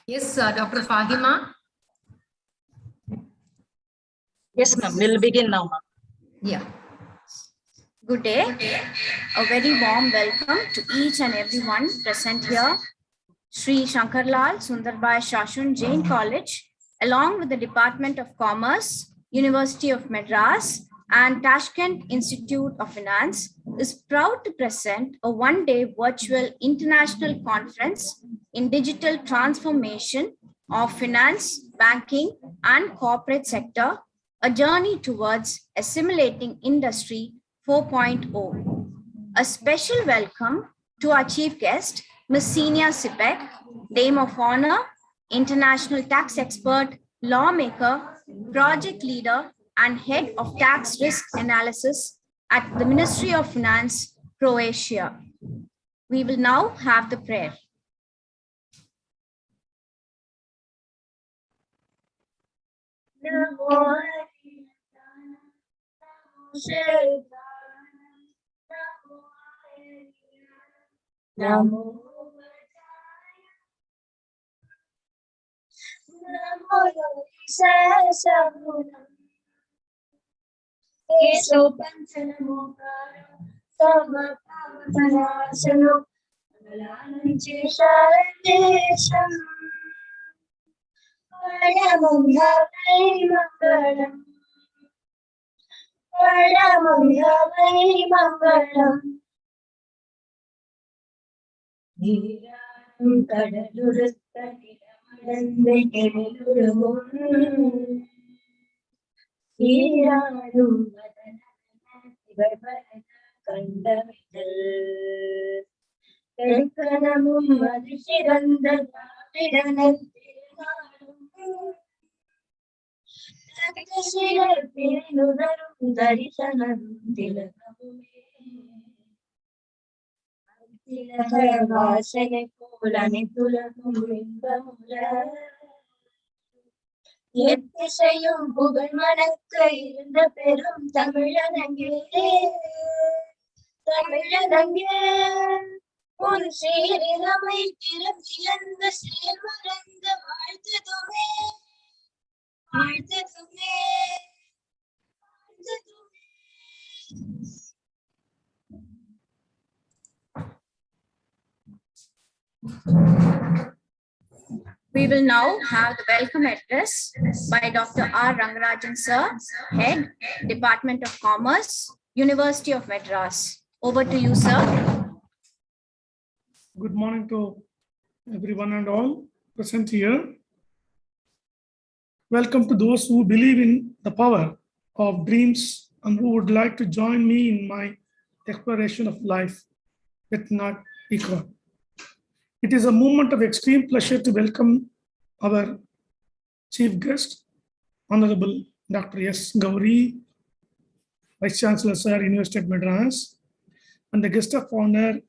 Yes, Dr. Fahima. Yes, ma'am. We'll begin now, ma'am. Yeah. Good day. A very warm welcome to each and everyone present here. Sri Shankarlal Sundarbai Shashun Jain College, along with the Department of Commerce, University of Madras, and Tashkent Institute of Finance, is proud to present a one-day virtual international conference in digital transformation of finance, banking, and corporate sector, a journey towards assimilating Industry 4.0. A special welcome to our chief guest, Ms. Senia Sipek, Dame of Honor, international tax expert, lawmaker, project leader, and head of tax risk analysis at the Ministry of Finance, Croatia. We will now have the prayer. Namo எத்திசையும் புகழ் மணக்க இருந்த பெரும் தமிழனங்கே ஒரு சீரிழமை திறந்த செயல் மறந்த வாழ்த்ததுமே We will now have the welcome address by Dr. R. Rangarajan Sir, Head, Department of Commerce, University of Madras. Over to you, sir. Good morning to everyone and all present here. Welcome to those who believe in the power of dreams and who would like to join me in my exploration of life, yet not equal. It is a moment of extreme pleasure to welcome our chief guest, Honorable Dr. S. Gauri, Vice Chancellor, Sir, University of Madras, and the guest of honor,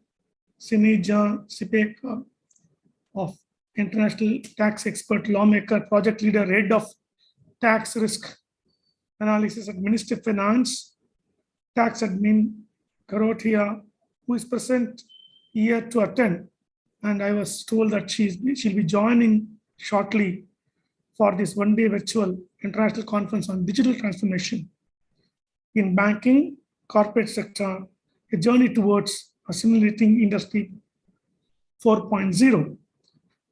Senia Sipek, of international tax expert, lawmaker, project leader, head of tax risk analysis at Ministry of Finance, tax admin, Croatia, who is present here to attend. And I was told that she'll be joining shortly for this one-day virtual international conference on digital transformation in banking, corporate sector, a journey towards assimilating Industry 4.0.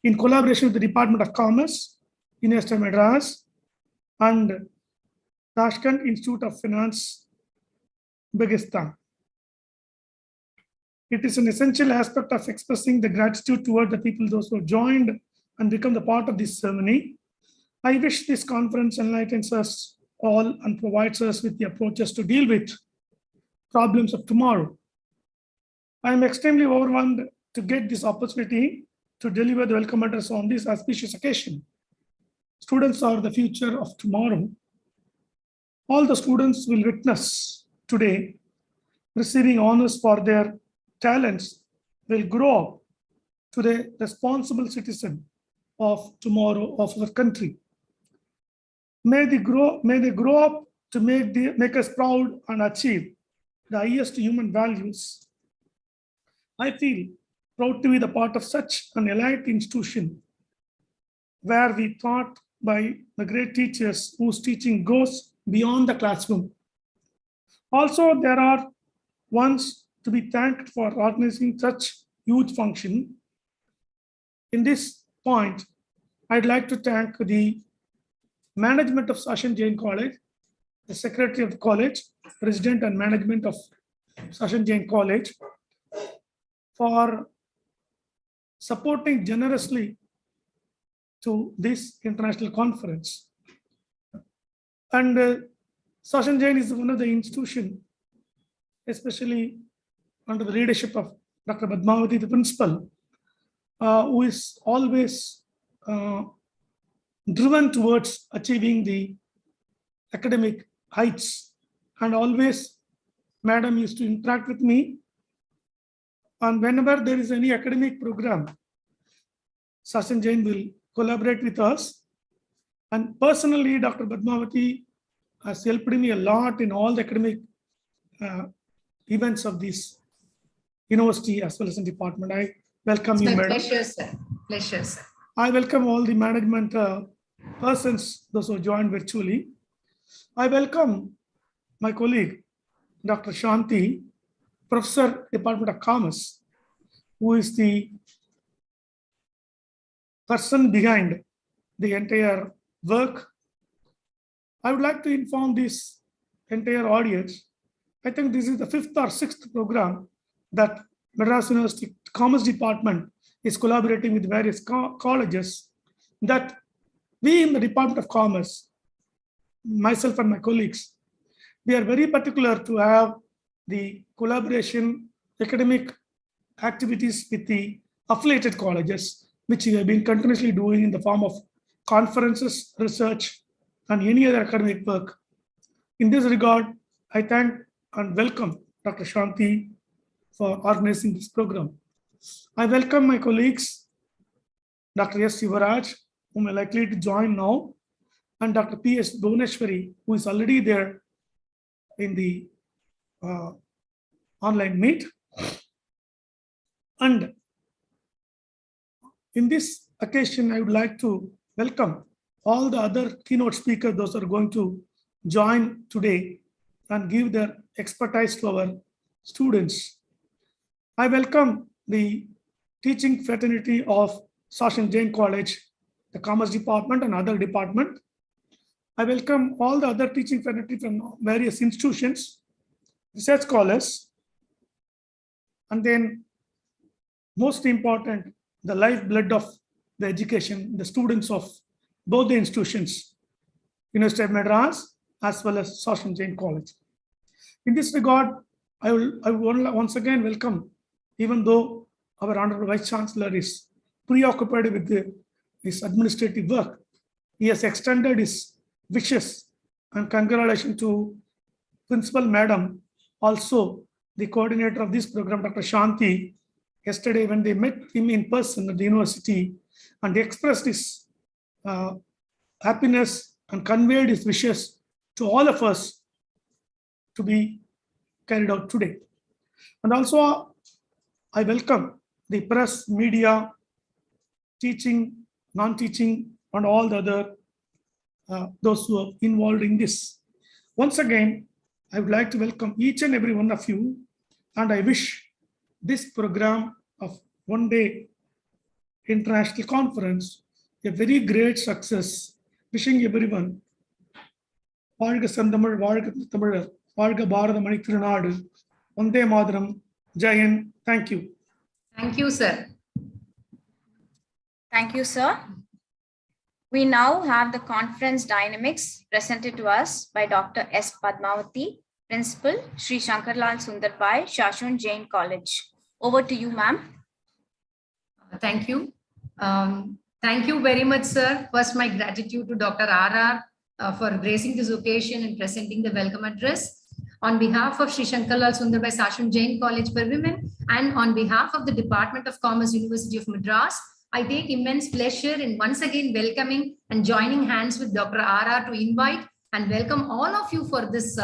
In collaboration with the Department of Commerce, University of Madras, and Tashkent Institute of Finance, Uzbekistan. It is an essential aspect of expressing the gratitude toward the people, those who have joined and become the part of this ceremony. I wish this conference enlightens us all and provides us with the approaches to deal with problems of tomorrow. I am extremely overwhelmed to get this opportunity to deliver the welcome address on this auspicious occasion. Students are the future of tomorrow. All the students will witness today receiving honors for their talents will grow up to the responsible citizen of tomorrow of our country. May they grow up to make us proud and achieve the highest human values. I feel proud to be the part of such an elite institution where we taught by the great teachers whose teaching goes beyond the classroom. Also, there are ones to be thanked for organizing such huge function. In this point, I'd like to thank the management of Sachin Jain College, the secretary of the college, president and management of Sachin Jain College for supporting generously to this international conference. And Sachin Jain is one of the institutions, especially under the leadership of Dr. Padmavati, the principal, who is always driven towards achieving the academic heights. And always, Madam used to interact with me. And whenever there is any academic program, Sachin Jain will collaborate with us. And personally, Dr. Padmavati has helped me a lot in all the academic events of this university as well as in department. I welcome you, My Madam. pleasure, sir. Pleasure, sir. I welcome all the management persons, those who joined virtually. I welcome my colleague, Dr. Shanti, Professor, Department of Commerce, who is the person behind the entire work. I would like to inform this entire audience. I think this is the 5th or 6th program that Madras University Commerce Department is collaborating with various colleges, that we in the Department of Commerce, myself and my colleagues, we are very particular to have the collaboration academic activities with the affiliated colleges, which we have been continuously doing in the form of conferences, research, and any other academic work. In this regard, I thank and welcome Dr. Shanti for organizing this program. I welcome my colleagues, Dr. S. Sivaraj, whom are likely to join now, and Dr. P.S. Bhuvaneshwari, who is already there in the online meet. And in this occasion, I would like to welcome all the other keynote speakers, those who are going to join today and give their expertise to our students. I welcome the teaching fraternity of Sachin Jain College, the Commerce Department and other department. I welcome all the other teaching fraternity from various institutions, research scholars, and then most important, the lifeblood of the education, the students of both the institutions, University of Madras as well as Sachin Jain College. In this regard, I will once again welcome, even though our Honorable Vice Chancellor is preoccupied with his administrative work, he has extended his wishes and congratulations to Principal Madam, also the coordinator of this program, Dr. Shanti. Yesterday, when they met him in person at the university, and they expressed his happiness and conveyed his wishes to all of us to be carried out today. And also, I welcome the press, media, teaching, non-teaching, and all the other those who are involved in this. Once again, I would like to welcome each and every one of you, and I wish this program of one-day international conference a very great success. Wishing everyone, Valga Sandamar, Valga Tamil, Valga Bharata Mani Tirunadu, Vande Mataram, Jai Hind. Thank you. Thank you, sir. Thank you, sir. We now have the conference dynamics presented to us by Dr. S. Padmavati, Principal, Sri Shankarlal Sundarbai, Sachin Jain College. Over to you, ma'am. Thank you. Thank you very much, sir. First, my gratitude to Dr. R.R. For gracing this occasion and presenting the welcome address. On behalf of Sri Shankarlal Sundarbai Sachin Jain College for Women and on behalf of the Department of Commerce, University of Madras, I take immense pleasure in once again welcoming and joining hands with Dr. R.R. to invite and welcome all of you for this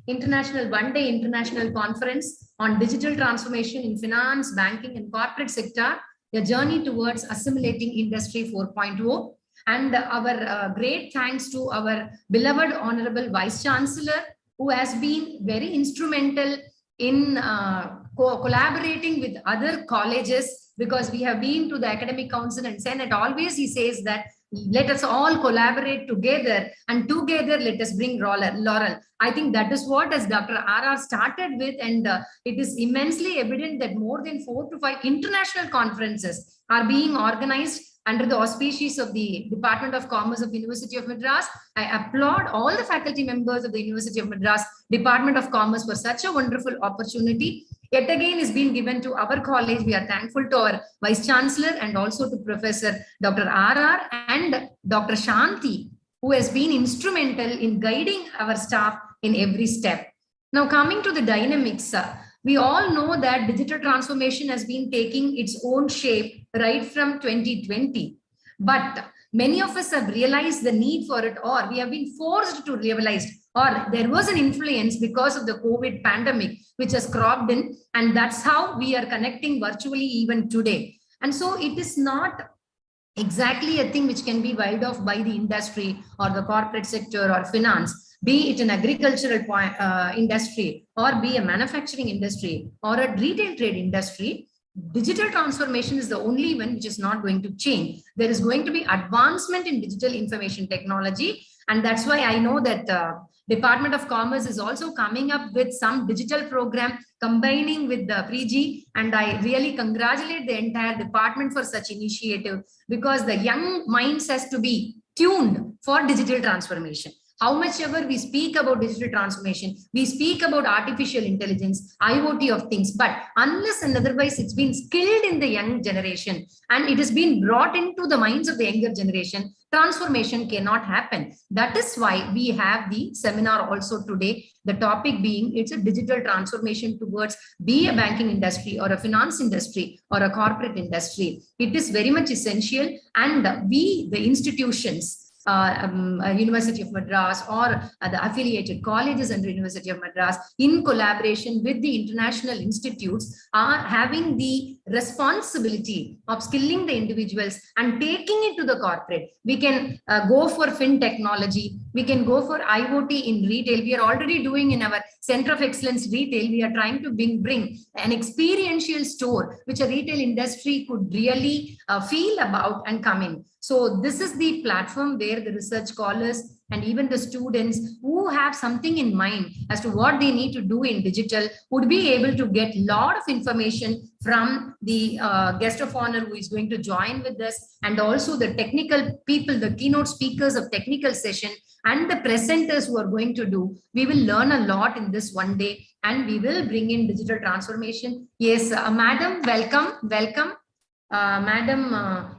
one-day international conference on digital transformation in finance, banking, and corporate sector, a journey towards assimilating Industry 4.0. And our great thanks to our beloved Honorable Vice Chancellor, who has been very instrumental in collaborating with other colleges, because we have been to the Academic Council and Senate. Always he says that let us all collaborate together, and together let us bring laurel. I think that is what as Dr. R.R. started with, and it is immensely evident that more than 4 to 5 international conferences are being organized under the auspices of the Department of Commerce of the University of Madras. I applaud all the faculty members of the University of Madras Department of Commerce for such a wonderful opportunity. Yet again is being given to our college. We are thankful to our Vice Chancellor and also to Professor Dr. R.R. and Dr. Shanti, who has been instrumental in guiding our staff in every step. Now coming to the dynamics, we all know that digital transformation has been taking its own shape right from 2020. But many of us have realized the need for it, or we have been forced to realize, or there was an influence because of the COVID pandemic, which has cropped in, and that's how we are connecting virtually even today. And so it is not exactly a thing which can be wild off by the industry or the corporate sector or finance, be it an agricultural industry or be a manufacturing industry or a retail trade industry. Digital transformation is the only one which is not going to change. There is going to be advancement in digital information technology. And that's why I know that Department of Commerce is also coming up with some digital program combining with the PG. And I really congratulate the entire department for such initiative, because the young minds has to be tuned for digital transformation. How much ever we speak about digital transformation, we speak about artificial intelligence, IoT of things, but unless and otherwise it's been skilled in the young generation and it has been brought into the minds of the younger generation, transformation cannot happen. That is why we have the seminar also today, the topic being it's a digital transformation towards be a banking industry or a finance industry or a corporate industry. It is very much essential, and we, the institutions, University of Madras or the affiliated colleges under University of Madras, in collaboration with the international institutes, are having the responsibility of skilling the individuals and taking it to the corporate. We can go for FinTechnology, we can go for IoT in retail. We are already doing in our Center of Excellence Retail, we are trying to bring an experiential store which a retail industry could really feel about and come in. So this is the platform where the research scholars and even the students who have something in mind as to what they need to do in digital would be able to get a lot of information from the guest of honor who is going to join with us, and also the technical people, the keynote speakers of technical session, and the presenters who are going to do. We will learn a lot in this one day, and we will bring in digital transformation. Yes, Madam, welcome. Madam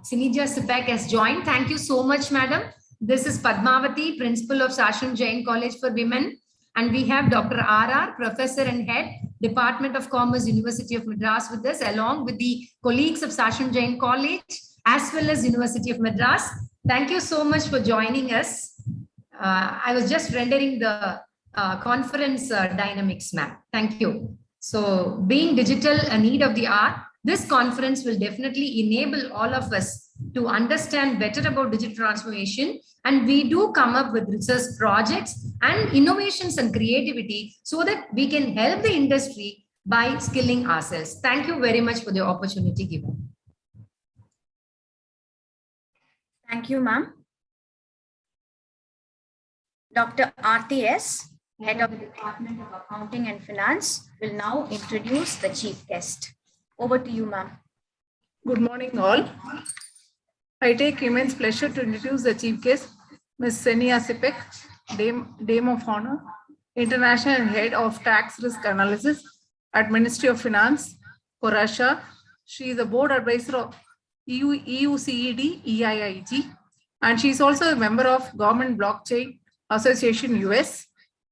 Sinija Sipek has joined. Thank you so much, Madam. This is Padmavati, Principal of Shashun Jain College for Women. And we have Dr. R.R., Professor and Head, Department of Commerce, University of Madras with us, along with the colleagues of Shashun Jain College, as well as University of Madras. Thank you so much for joining us. I was just rendering the conference dynamics map. Thank you. So being digital a need of the hour, this conference will definitely enable all of us to understand better about digital transformation. And we do come up with research projects and innovations and creativity so that we can help the industry by skilling ourselves. Thank you very much for the opportunity given. Thank you, ma'am. Dr. RTS, Head of the Department of Accounting and Finance, will now introduce the chief guest. Over to you, ma'am. Good morning, all. I take immense pleasure to introduce the chief guest, Ms. Senia Sipek, Dame of Honor, International Head of Tax Risk Analysis at Ministry of Finance for Russia. She is a board advisor of EUCED EIIG, and she is also a member of Government Blockchain Association US,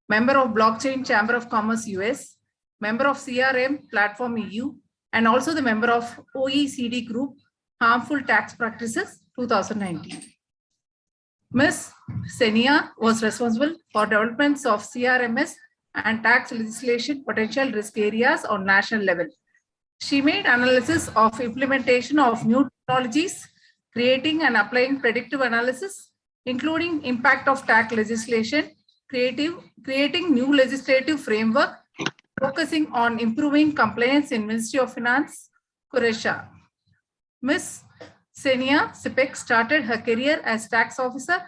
member of Blockchain Chamber of Commerce US, member of CRM Platform EU, and also the member of OECD Group Harmful Tax Practices 2019. Ms. Senia was responsible for developments of CRMS and tax legislation potential risk areas on national level. She made analysis of implementation of new technologies, creating and applying predictive analysis, including impact of tax legislation, creating new legislative framework, focusing on improving compliance in Ministry of Finance, Croatia. Ms. Senia Sipek started her career as tax officer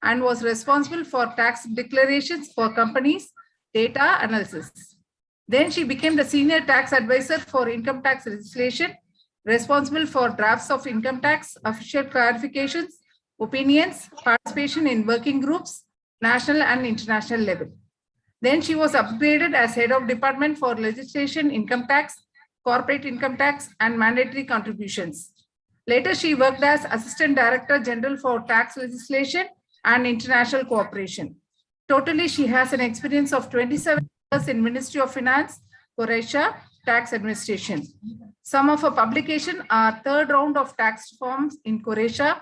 and was responsible for tax declarations for companies, data analysis. Then she became the senior tax advisor for income tax legislation, responsible for drafts of income tax, official clarifications, opinions, participation in working groups, national and international level. Then she was upgraded as head of department for legislation, income tax, corporate income tax, and mandatory contributions. Later, she worked as Assistant Director General for Tax Legislation and International Cooperation. Totally, she has an experience of 27 years in Ministry of Finance, Croatia, Tax Administration. Some of her publications are Third Round of Tax Reforms in Croatia,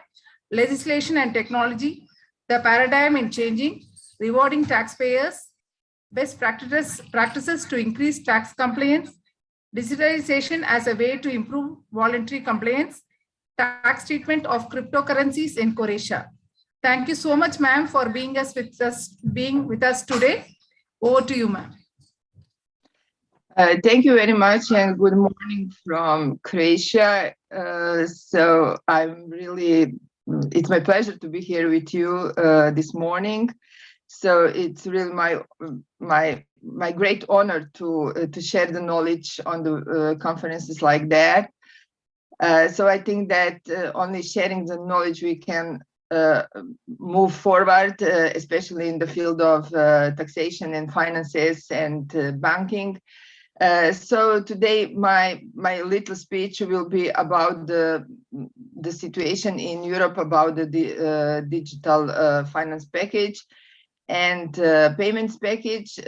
Legislation and Technology, The Paradigm in Changing, Rewarding Taxpayers, Best Practices to Increase Tax Compliance, Digitalization as a Way to Improve Voluntary Compliance, Tax Treatment of Cryptocurrencies in Croatia. Thank you so much, ma'am, for being with us today. Over to you, ma'am. Thank you very much and good morning from Croatia. So it's my pleasure to be here with you this morning. So it's really my great honor to share the knowledge on the conferences like that. So I think that only sharing the knowledge we can move forward, especially in the field of taxation and finances and banking. So today my little speech will be about the situation in Europe, about the digital finance package and payments package.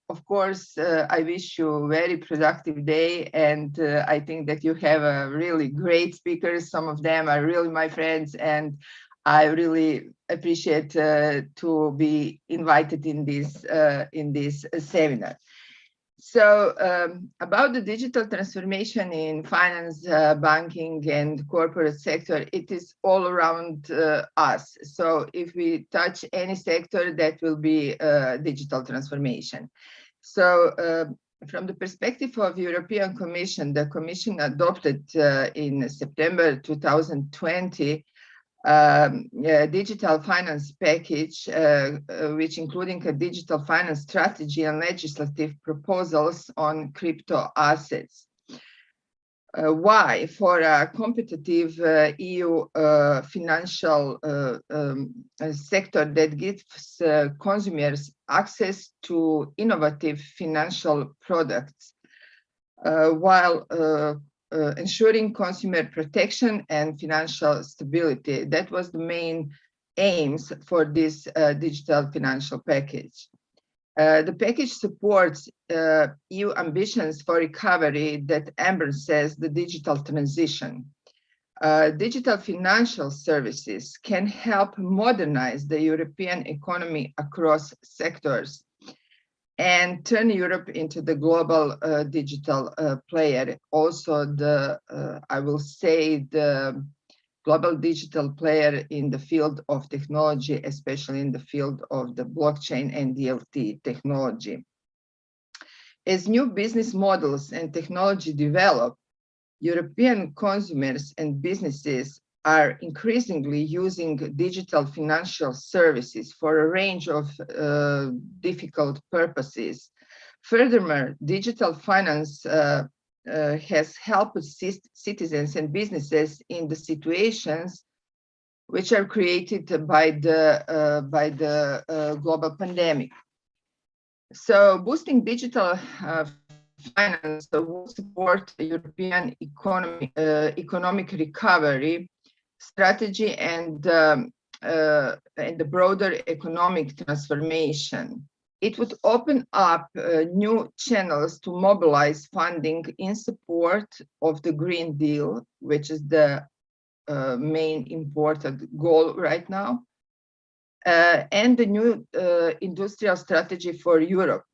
Of course, I wish you a very productive day, and I think that you have a really great speakers. Some of them are really my friends, and I really appreciate to be invited in this seminar. So about the digital transformation in finance, banking, and corporate sector, it is all around us. So if we touch any sector, that will be digital transformation. So from the perspective of European Commission, the Commission adopted in September 2020 digital finance package, which including a digital finance strategy and legislative proposals on crypto assets. Why? For a competitive EU financial sector that gives consumers access to innovative financial products, while ensuring consumer protection and financial stability. That was the main aims for this digital financial package. The package supports EU ambitions for recovery that embraces the digital transition. Digital financial services can help modernize the European economy across sectors and turn Europe into the global digital player. Also, I will say the global digital player in the field of technology, especially in the field of the blockchain and DLT technology. As new business models and technology develop, European consumers and businesses are increasingly using digital financial services for a range of difficult purposes. Furthermore, digital finance has helped citizens and businesses in the situations which are created by the global pandemic. So boosting digital finance will support the European economic recovery strategy and the broader economic transformation. It would open up new channels to mobilize funding in support of the Green Deal, which is the main important goal right now. and the new industrial strategy for Europe.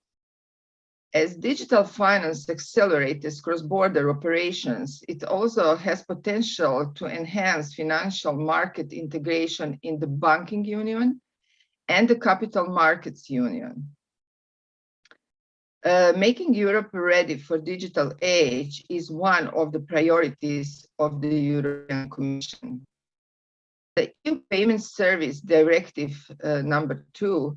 As digital finance accelerates cross-border operations, it also has potential to enhance financial market integration in the banking union and the capital markets union. Making Europe ready for digital age is one of the priorities of the European Commission. The EU Payment Service Directive number 2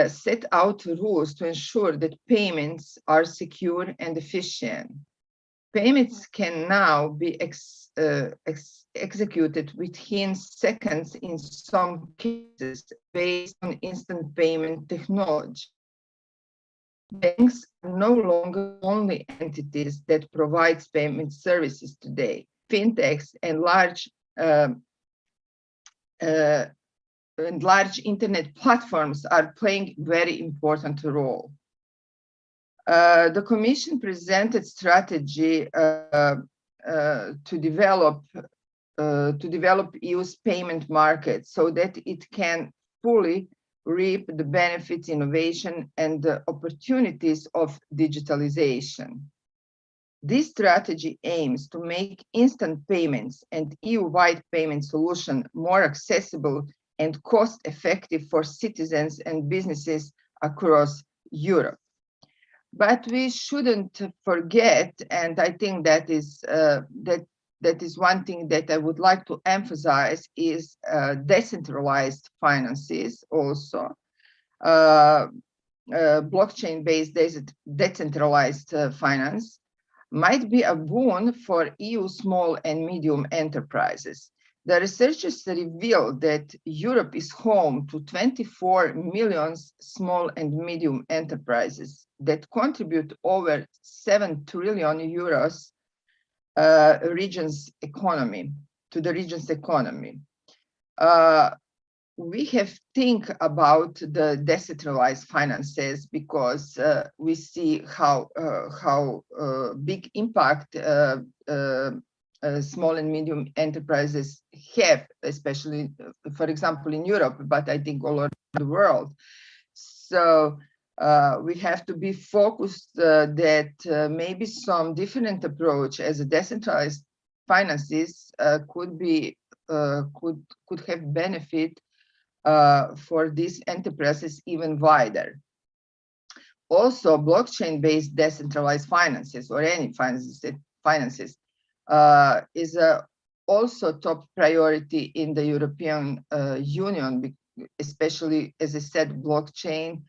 set out rules to ensure that payments are secure and efficient. Payments can now be executed within seconds in some cases based on instant payment technology. Banks are no longer only entities that provide payment services today. Fintechs and large internet platforms are playing a very important role. The Commission presented strategy to develop EU's payment market so that it can fully reap the benefits, innovation, and the opportunities of digitalization. This strategy aims to make instant payments and EU-wide payment solution more accessible and cost-effective for citizens and businesses across Europe. But we shouldn't forget, and I think that is one thing that I would like to emphasize, is decentralized finances also. Blockchain-based decentralized finance might be a boon for EU small and medium enterprises. The researchers revealed that Europe is home to 24 million small and medium enterprises that contribute over 7 trillion euros to the region's economy. We have to think about the decentralized finances because we see how big impact small and medium enterprises have, especially, for example, in Europe, but I think all over the world. So we have to be focused that maybe some different approach as a decentralized finances could have benefit for these enterprises even wider. Also, blockchain-based decentralized finances or any finances is also top priority in the European Union, especially, as I said, blockchain.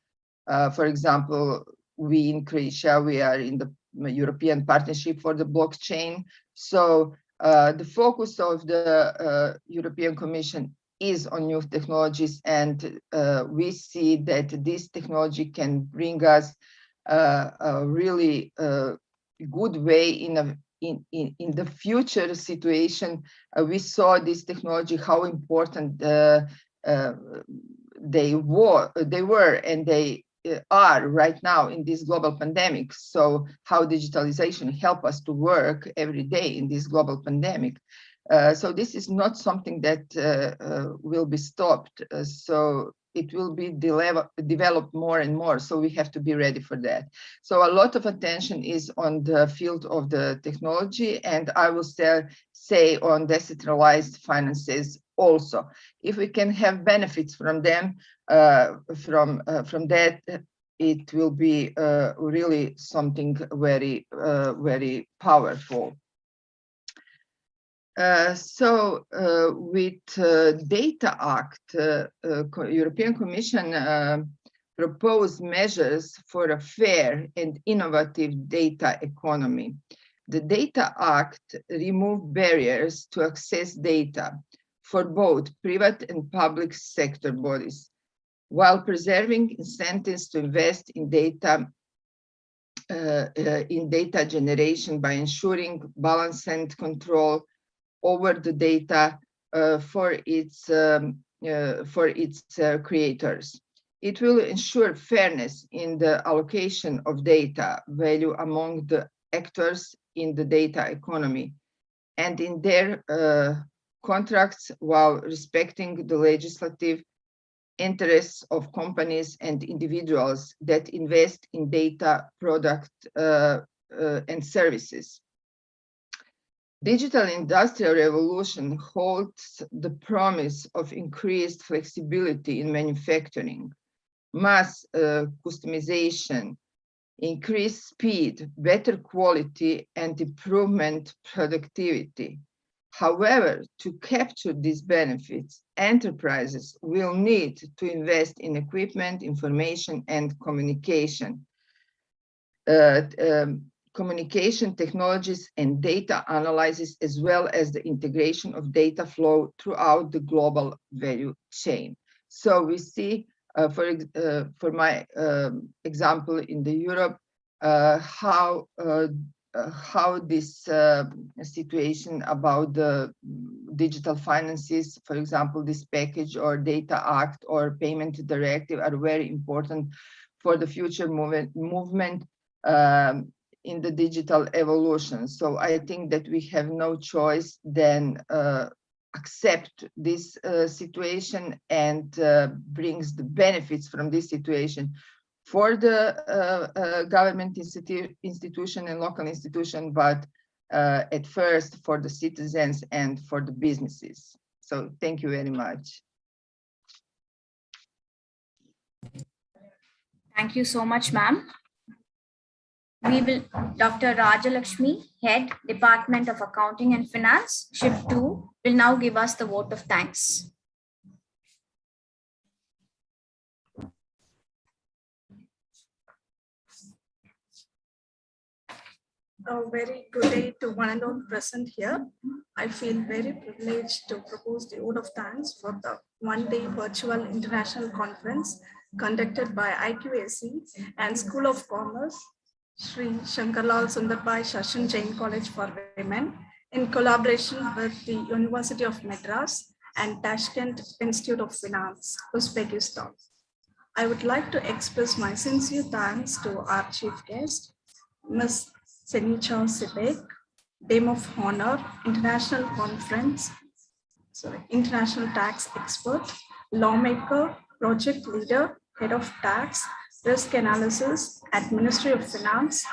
For example, we in Croatia, we are in the European Partnership for the Blockchain. So the focus of the European Commission is on new technologies, and we see that this technology can bring us a really good way in the future situation. We saw this technology, how important they were and they are right now in this global pandemic. So how digitalization help us to work every day in this global pandemic. So this is not something that will be stopped. So it will be developed more and more. So we have to be ready for that. So a lot of attention is on the field of the technology, and I will say on decentralized finances also. If we can have benefits from them, from that, it will be really something very, very powerful. With Data Act, European Commission proposed measures for a fair and innovative data economy. The Data Act removed barriers to access data for both private and public sector bodies, while preserving incentives to invest in data generation by ensuring balance and control over the data for its creators. It will ensure fairness in the allocation of data value among the actors in the data economy and in their contracts, while respecting the legislative interests of companies and individuals that invest in data, product, and services. Digital industrial revolution holds the promise of increased flexibility in manufacturing, mass customization, increased speed, better quality, and improvement productivity. However, to capture these benefits, enterprises will need to invest in equipment, information, and communication. Communication technologies and data analysis, as well as the integration of data flow throughout the global value chain. So we see, for my example in the Europe, how this situation about the digital finances, for example, this package or data act or payment directive are very important for the future movement in the digital evolution. So I think that we have no choice than accept this situation and brings the benefits from this situation for the government institution and local institution, but at first for the citizens and for the businesses. So thank you very much. Thank you so much, ma'am. We will, Dr. Rajalakshmi, Head, Department of Accounting and Finance, Shift 2, will now give us the vote of thanks. A very good day to one and all present here. I feel very privileged to propose the vote of thanks for the one-day virtual international conference conducted by IQAC and School of Commerce, Sri Shankarlal Sundarbai Shashun Jain College for Women, in collaboration with the University of Madras and Tashkent Institute of Finance, Uzbekistan. I would like to express my sincere thanks to our chief guest, Ms. Seniya Sipek, Dame of Honor, International Tax Expert, Lawmaker, Project Leader, Head of Tax, Risk Analysis at Ministry of Finance,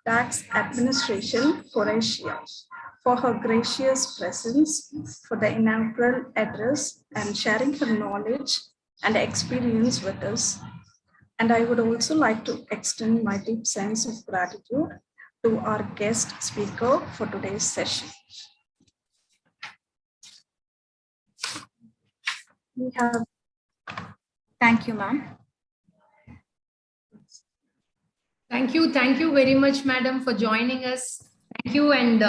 Tax Administration, Croatia, for her gracious presence for the inaugural address and sharing her knowledge and experience with us. And I would also like to extend my deep sense of gratitude to our guest speaker for today's session. We have. Thank you, ma'am. Thank you very much, madam, for joining us. Thank you, and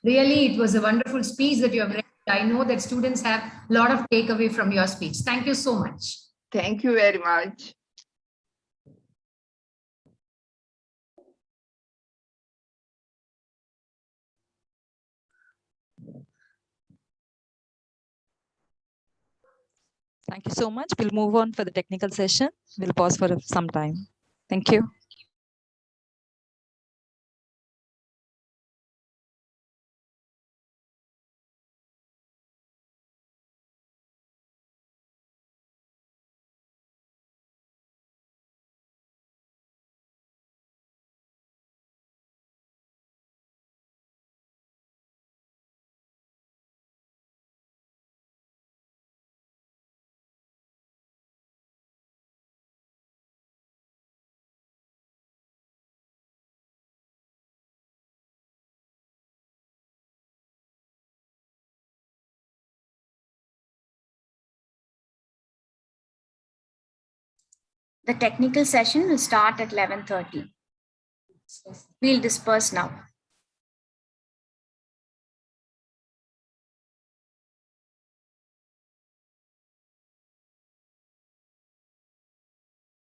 really it was a wonderful speech that you have read. I know that students have a lot of takeaway from your speech. Thank you so much. Thank you very much. Thank you so much. We'll move on for the technical session. We'll pause for some time. Thank you. The technical session will start at 11:30. We'll disperse now.